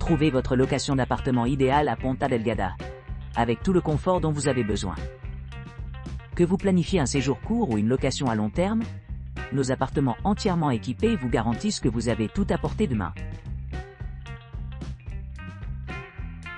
Trouvez votre location d'appartement idéale à Ponta Delgada, avec tout le confort dont vous avez besoin. Que vous planifiez un séjour court ou une location à long terme, nos appartements entièrement équipés vous garantissent que vous avez tout à portée de main.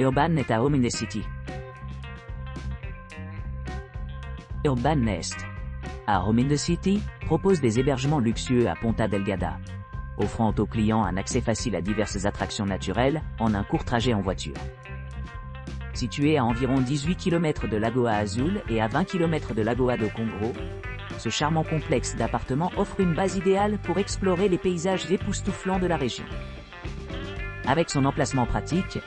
Urban Nest à Home in the City. Urban Nest à Home in the City propose des hébergements luxueux à Ponta Delgada, offrant aux clients un accès facile à diverses attractions naturelles en un court trajet en voiture. Situé à environ 18 km de Lagoa Azul et à 20 km de Lagoa do Congo, ce charmant complexe d'appartements offre une base idéale pour explorer les paysages époustouflants de la région. Avec son emplacement pratique,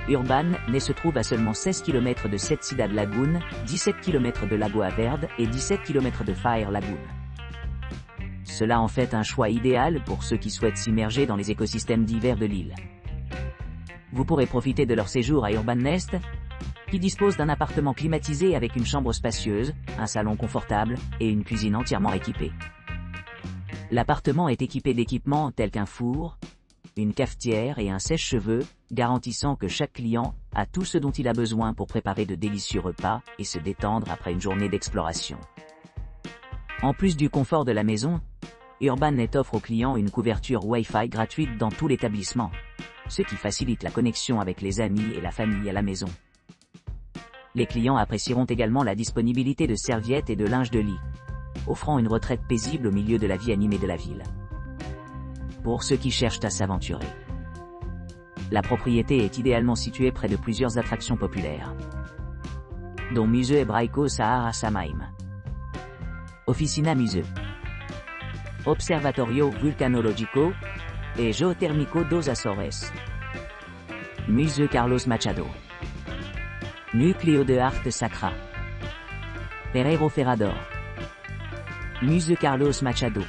Urban Nest se trouve à seulement 16 km de Sete Cidade Lagoon, 17 km de Lagoa Verde et 17 km de Fire Lagoon. Cela en fait un choix idéal pour ceux qui souhaitent s'immerger dans les écosystèmes divers de l'île. Vous pourrez profiter de leur séjour à Urban Nest, qui dispose d'un appartement climatisé avec une chambre spacieuse, un salon confortable et une cuisine entièrement équipée. L'appartement est équipé d'équipements tels qu'un four, une cafetière et un sèche-cheveux, garantissant que chaque client a tout ce dont il a besoin pour préparer de délicieux repas et se détendre après une journée d'exploration. En plus du confort de la maison, Urban Nest offre aux clients une couverture Wi-Fi gratuite dans tout l'établissement, ce qui facilite la connexion avec les amis et la famille à la maison. Les clients apprécieront également la disponibilité de serviettes et de linge de lit, offrant une retraite paisible au milieu de la vie animée de la ville. Pour ceux qui cherchent à s'aventurer, la propriété est idéalement située près de plusieurs attractions populaires, dont Museu Hebraico Sahara Samaim, Oficina Museu, Observatorio Vulcanologico et Geotérmico dos Açores, Museu Carlos Machado, Núcleo de Arte Sacra, Pereiro Ferrador, Museu Carlos Machado,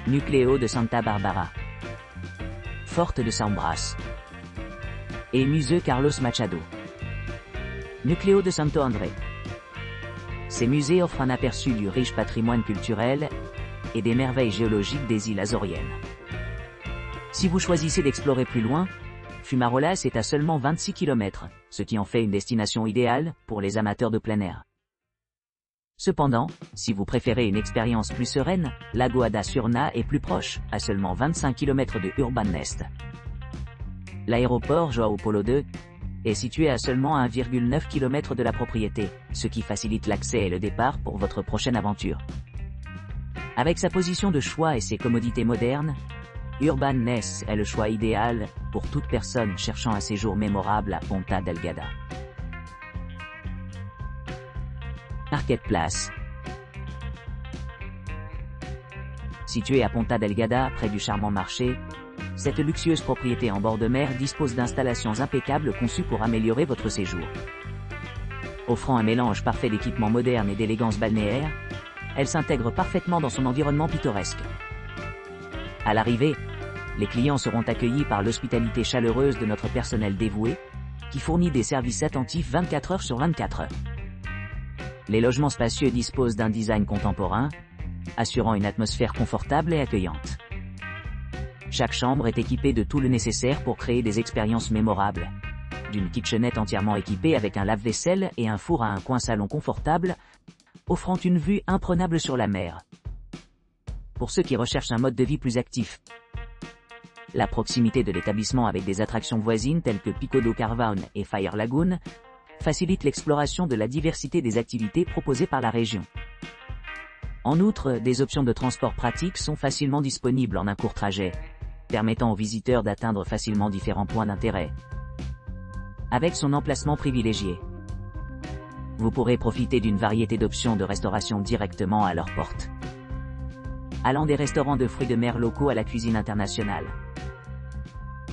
Núcleo de Santa Barbara, Forte de São Brás et Museu Carlos Machado, Núcleo de Santo André. Ces musées offrent un aperçu du riche patrimoine culturel et des merveilles géologiques des îles Azoriennes. Si vous choisissez d'explorer plus loin, Fumarolas est à seulement 26 km, ce qui en fait une destination idéale pour les amateurs de plein air. Cependant, si vous préférez une expérience plus sereine, Lagoa da Surna est plus proche, à seulement 25 km de Urban Nest. L'aéroport João Paulo II est situé à seulement 1,9 km de la propriété, ce qui facilite l'accès et le départ pour votre prochaine aventure. Avec sa position de choix et ses commodités modernes, Urban Nest est le choix idéal pour toute personne cherchant un séjour mémorable à Ponta Delgada. Marketplace. Située à Ponta Delgada, près du charmant marché, cette luxueuse propriété en bord de mer dispose d'installations impeccables conçues pour améliorer votre séjour. Offrant un mélange parfait d'équipements modernes et d'élégance balnéaire, elle s'intègre parfaitement dans son environnement pittoresque. À l'arrivée, les clients seront accueillis par l'hospitalité chaleureuse de notre personnel dévoué, qui fournit des services attentifs 24 heures sur 24 heures. Les logements spacieux disposent d'un design contemporain, assurant une atmosphère confortable et accueillante. Chaque chambre est équipée de tout le nécessaire pour créer des expériences mémorables. D'une kitchenette entièrement équipée avec un lave-vaisselle et un four à un coin salon confortable, offrant une vue imprenable sur la mer. Pour ceux qui recherchent un mode de vie plus actif, la proximité de l'établissement avec des attractions voisines telles que Pico do Carvão et Fire Lagoon facilite l'exploration de la diversité des activités proposées par la région. En outre, des options de transport pratiques sont facilement disponibles en un court trajet, permettant aux visiteurs d'atteindre facilement différents points d'intérêt. Avec son emplacement privilégié, vous pourrez profiter d'une variété d'options de restauration directement à leur porte. Allant des restaurants de fruits de mer locaux à la cuisine internationale.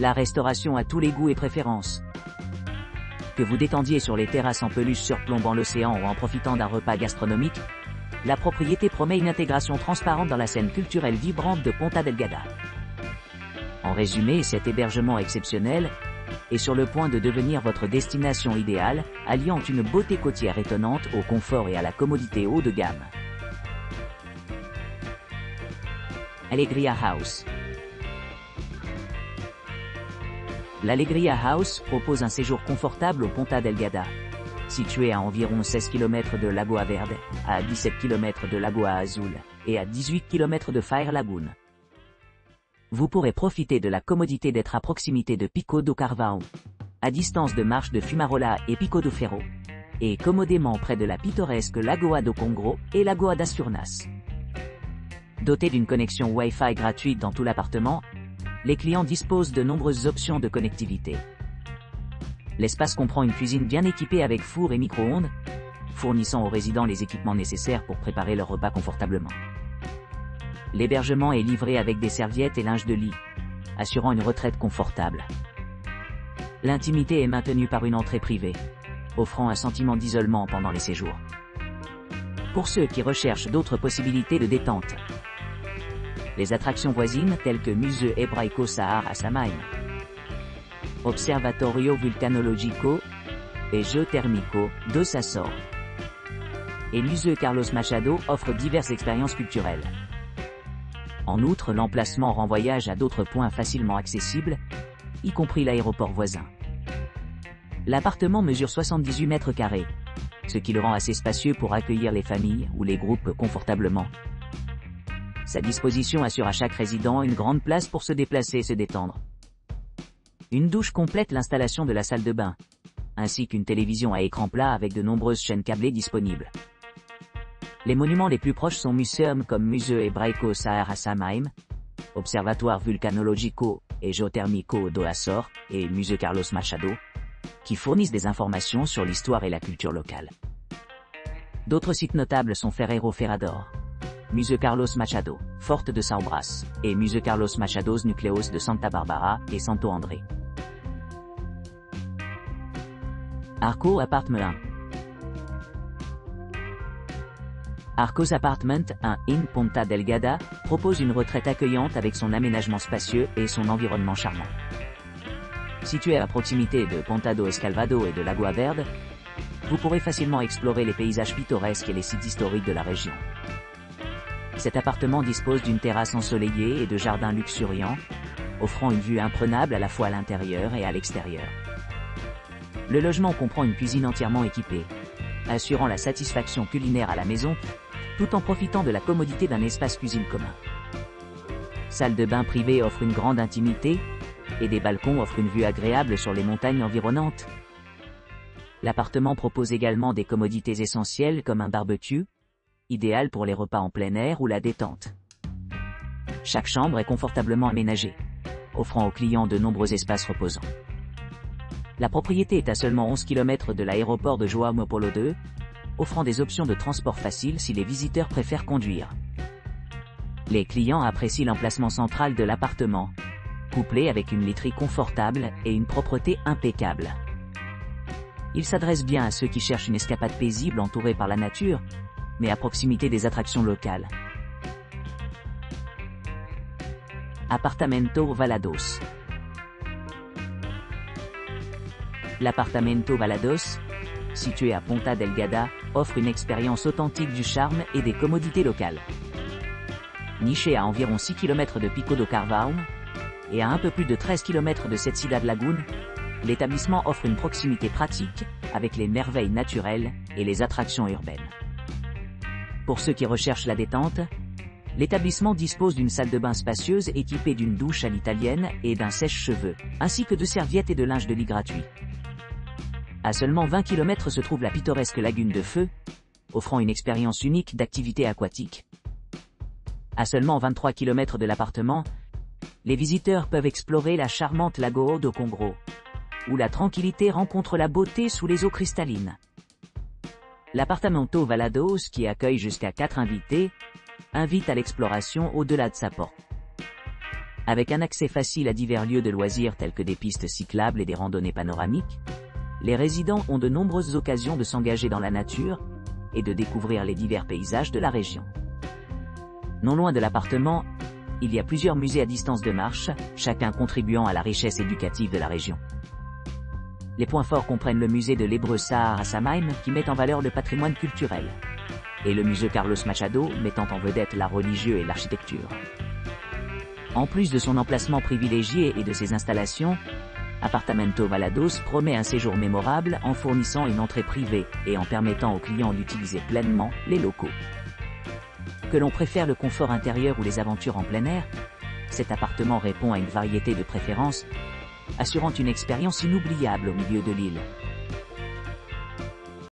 La restauration à tous les goûts et préférences. Que vous détendiez sur les terrasses en peluche surplombant l'océan ou en profitant d'un repas gastronomique, la propriété promet une intégration transparente dans la scène culturelle vibrante de Ponta Delgada. En résumé, cet hébergement exceptionnel est sur le point de devenir votre destination idéale, alliant une beauté côtière étonnante au confort et à la commodité haut de gamme. Alegria House. L'Alegria House propose un séjour confortable au Ponta Delgada. Situé à environ 16 km de Lagoa Verde, à 17 km de Lagoa Azul, et à 18 km de Fire Lagoon. Vous pourrez profiter de la commodité d'être à proximité de Pico do Carvão, à distance de marche de Fumarola et Pico do Ferro, et commodément près de la pittoresque Lagoa do Congro et Lagoa das Furnas. Doté d'une connexion Wi-Fi gratuite dans tout l'appartement, les clients disposent de nombreuses options de connectivité. L'espace comprend une cuisine bien équipée avec four et micro-ondes, fournissant aux résidents les équipements nécessaires pour préparer leur repas confortablement. L'hébergement est livré avec des serviettes et linge de lit, assurant une retraite confortable. L'intimité est maintenue par une entrée privée, offrant un sentiment d'isolement pendant les séjours. Pour ceux qui recherchent d'autres possibilités de détente, les attractions voisines telles que Museu Hebraico Sahara Samaim, Observatorio Vulcanologico et Geotérmico dos Açores et Museu Carlos Machado offrent diverses expériences culturelles. En outre, l'emplacement rend voyage à d'autres points facilement accessibles, y compris l'aéroport voisin. L'appartement mesure 78 mètres carrés, ce qui le rend assez spacieux pour accueillir les familles ou les groupes confortablement. Sa disposition assure à chaque résident une grande place pour se déplacer et se détendre. Une douche complète l'installation de la salle de bain, ainsi qu'une télévision à écran plat avec de nombreuses chaînes câblées disponibles. Les monuments les plus proches sont muséums comme Museu Hebraico Sahara Samaim, Observatoire Vulcanologico et Geotérmico do Açores et Museu Carlos Machado, qui fournissent des informations sur l'histoire et la culture locale. D'autres sites notables sont Ferreiro Ferrador, Museu Carlos Machado, Forte de São Brás, et Museu Carlos Machado's Núcleos de Santa Barbara et Santo André. Arco Apartment 1. Arcos Apartment 1 in Ponta Delgada propose une retraite accueillante avec son aménagement spacieux et son environnement charmant. Situé à proximité de Ponta do Escalvado et de Lagoa Verde, vous pourrez facilement explorer les paysages pittoresques et les sites historiques de la région. Cet appartement dispose d'une terrasse ensoleillée et de jardins luxuriants, offrant une vue imprenable à la fois à l'intérieur et à l'extérieur. Le logement comprend une cuisine entièrement équipée, assurant la satisfaction culinaire à la maison, tout en profitant de la commodité d'un espace cuisine commun. Salle de bain privée offre une grande intimité, et des balcons offrent une vue agréable sur les montagnes environnantes. L'appartement propose également des commodités essentielles comme un barbecue, idéal pour les repas en plein air ou la détente. Chaque chambre est confortablement aménagée, offrant aux clients de nombreux espaces reposants. La propriété est à seulement 11 km de l'aéroport de João Paulo II, offrant des options de transport faciles si les visiteurs préfèrent conduire. Les clients apprécient l'emplacement central de l'appartement, couplé avec une literie confortable et une propreté impeccable. Il s'adresse bien à ceux qui cherchent une escapade paisible entourée par la nature, mais à proximité des attractions locales. Apartamento Valados. L'appartamento Valados, situé à Ponta Delgada, offre une expérience authentique du charme et des commodités locales. Niché à environ 6 km de Pico do Carvão, et à un peu plus de 13 km de cette Cidade Lagoon, l'établissement offre une proximité pratique, avec les merveilles naturelles et les attractions urbaines. Pour ceux qui recherchent la détente, l'établissement dispose d'une salle de bain spacieuse équipée d'une douche à l'italienne et d'un sèche-cheveux, ainsi que de serviettes et de linge de lit gratuit. À seulement 20 km se trouve la pittoresque lagune de Feu, offrant une expérience unique d'activité aquatique. À seulement 23 km de l'appartement, les visiteurs peuvent explorer la charmante Lagoa do Congro, où la tranquillité rencontre la beauté sous les eaux cristallines. L'appartamento Valados, qui accueille jusqu'à 4 invités, invite à l'exploration au-delà de sa porte. Avec un accès facile à divers lieux de loisirs tels que des pistes cyclables et des randonnées panoramiques, les résidents ont de nombreuses occasions de s'engager dans la nature et de découvrir les divers paysages de la région. Non loin de l'appartement, il y a plusieurs musées à distance de marche, chacun contribuant à la richesse éducative de la région. Les points forts comprennent le musée de l'Hébreu Sahara Samaim, qui met en valeur le patrimoine culturel, et le musée Carlos Machado, mettant en vedette l'art religieux et l'architecture. En plus de son emplacement privilégié et de ses installations, Apartamento Valados promet un séjour mémorable en fournissant une entrée privée et en permettant aux clients d'utiliser pleinement les locaux. Que l'on préfère le confort intérieur ou les aventures en plein air, cet appartement répond à une variété de préférences, assurant une expérience inoubliable au milieu de l'île.